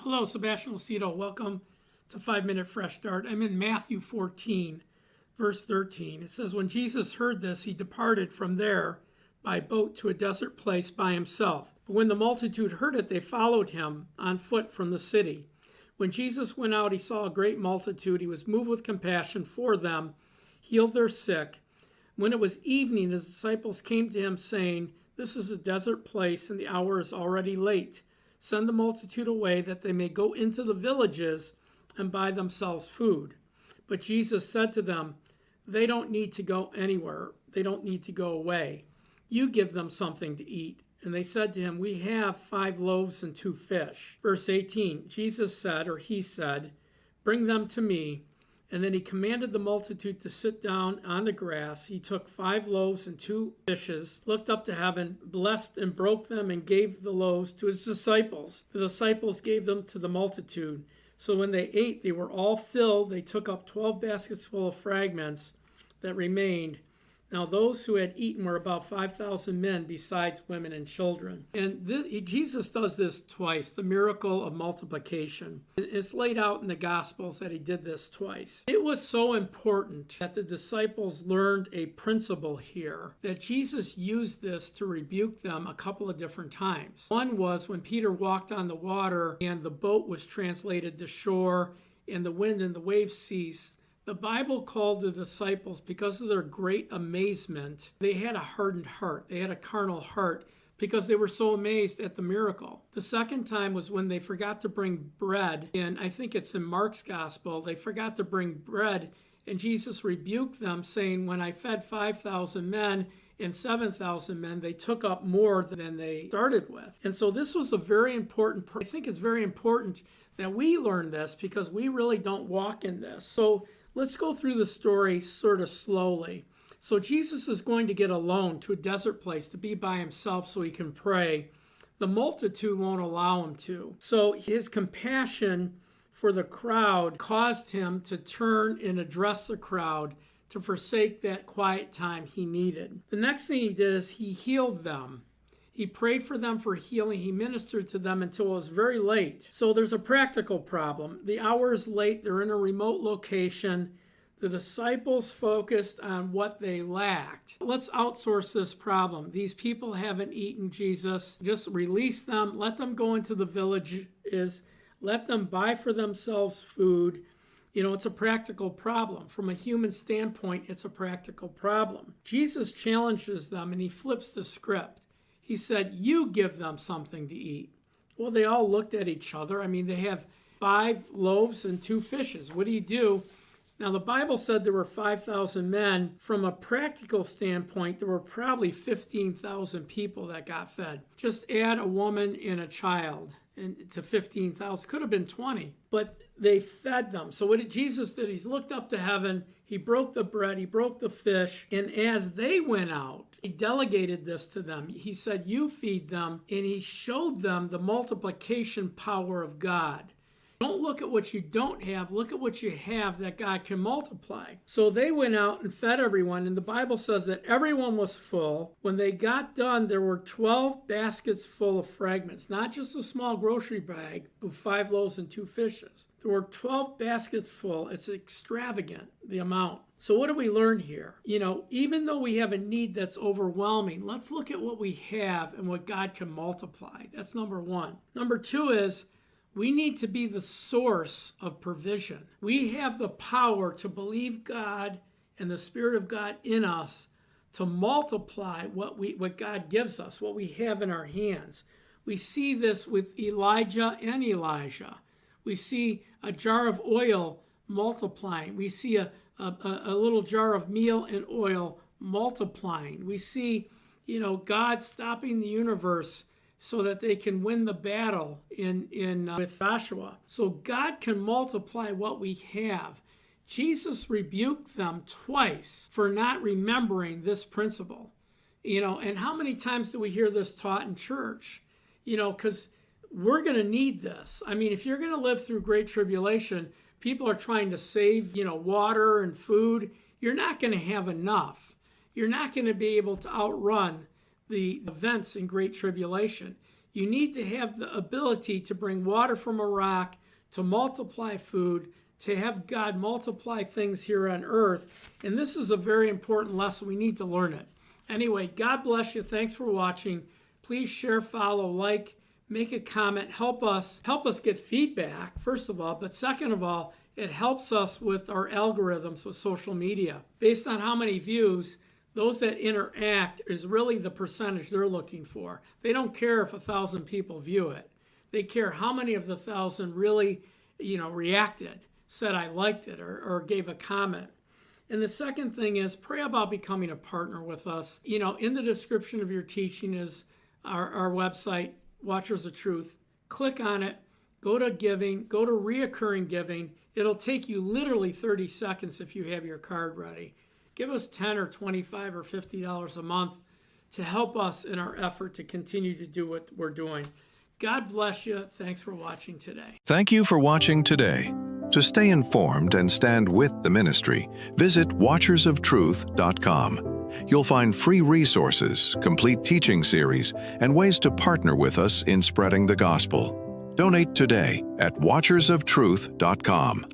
Hello, Sebastian Lucido. Welcome to 5-Minute Fresh Start. I'm in Matthew 14, verse 13. It says, when Jesus heard this, he departed from there by boat to a desert place by himself. But when the multitude heard it, they followed him on foot from the city. When Jesus went out, he saw a great multitude. He was moved with compassion for them, healed their sick. When it was evening, his disciples came to him, saying, this is a desert place, and the hour is already late. Send the multitude away, that they may go into the villages and buy themselves food. But Jesus said to them, they don't need to go anywhere. They don't need to go away. You give them something to eat. And they said to him, we have 5 loaves and 2 fish. Verse 18, Jesus said, or he said, bring them to me. And then he commanded the multitude to sit down on the grass. He took 5 loaves and 2 fishes, looked up to heaven, blessed and broke them, and gave the loaves to his disciples. The disciples gave them to the multitude. So when they ate, they were all filled. They took up 12 baskets full of fragments that remained. Now those who had eaten were about 5,000 men, besides women and children. And Jesus does this twice, the miracle of multiplication. It's laid out in the Gospels that he did this twice. It was so important that the disciples learned a principle here, that Jesus used this to rebuke them a couple of different times. One was when Peter walked on the water and the boat was translated to shore and the wind and the waves ceased. The Bible called the disciples, because of their great amazement, they had a hardened heart. They had a carnal heart because they were so amazed at the miracle. The second time was when they forgot to bring bread, and I think it's in Mark's gospel. They forgot to bring bread, and Jesus rebuked them, saying, when I fed 5,000 men and 7,000 men, they took up more than they started with. And so this was a very important, I think it's very important that we learn this, because we really don't walk in this. So let's go through the story sort of slowly. So Jesus is going to get alone to a desert place to be by himself so he can pray. The multitude won't allow him to. So his compassion for the crowd caused him to turn and address the crowd, to forsake that quiet time he needed. The next thing he did is he healed them. He prayed for them for healing. He ministered to them until it was very late. So there's a practical problem. The hour is late. They're in a remote location. The disciples focused on what they lacked. Let's outsource this problem. These people haven't eaten, Jesus. Just release them. Let them go into the villages. Let them buy for themselves food. You know, it's a practical problem. From a human standpoint, it's a practical problem. Jesus challenges them, and he flips the script. He said, you give them something to eat. Well, they all looked at each other. I mean, they have 5 loaves and 2 fishes. What do you do? Now, the Bible said there were 5,000 men. From a practical standpoint, there were probably 15,000 people that got fed. Just add a woman and a child to 15,000. Could have been 20, but they fed them. So what did Jesus do? He looked up to heaven. He broke the bread. He broke the fish. And as they went out, he delegated this to them. He said, you feed them. And he showed them the multiplication power of God. Don't look at what you don't have. Look at what you have that God can multiply. So they went out and fed everyone. And the Bible says that everyone was full. When they got done, there were 12 baskets full of fragments. Not just a small grocery bag with 5 loaves and 2 fishes. There were 12 baskets full. It's extravagant, the amount. So what do we learn here? You know, even though we have a need that's overwhelming, let's look at what we have and what God can multiply. That's number 1. Number 2 is, we need to be the source of provision. We have the power to believe God and the Spirit of God in us to multiply what God gives us, what we have in our hands. We see this with Elijah and Elijah. We see a jar of oil multiplying. We see a little jar of meal and oil multiplying. We see, God stopping the universe so that they can win the battle with Joshua. So God can multiply what we have. Jesus rebuked them twice for not remembering this principle. And how many times do we hear this taught in church? Because we're going to need this. I mean, if you're going to live through great tribulation, people are trying to save, water and food. You're not going to have enough. You're not going to be able to outrun the events in great tribulation. You need to have the ability to bring water from a rock, to multiply food, to have God multiply things here on earth. And this is a very important lesson. We need to learn it. Anyway, God bless you. Thanks for watching. Please share, follow, like, make a comment. Help us get feedback, first of all. But second of all, it helps us with our algorithms with social media. Based on how many views, those that interact is really the percentage they're looking for. They don't care if 1,000 people view it. They care how many of the 1,000 really, reacted, said I liked it, or gave a comment. And the second thing is pray about becoming a partner with us. In the description of your teaching is our website, Watchers of Truth. Click on it, go to giving, go to reoccurring giving. It'll take you literally 30 seconds if you have your card ready. Give us $10 or $25 or $50 a month to help us in our effort to continue to do what we're doing. God bless you. Thanks for watching today. Thank you for watching today. To stay informed and stand with the ministry, visit watchersoftruth.com. You'll find free resources, complete teaching series, and ways to partner with us in spreading the gospel. Donate today at watchersoftruth.com.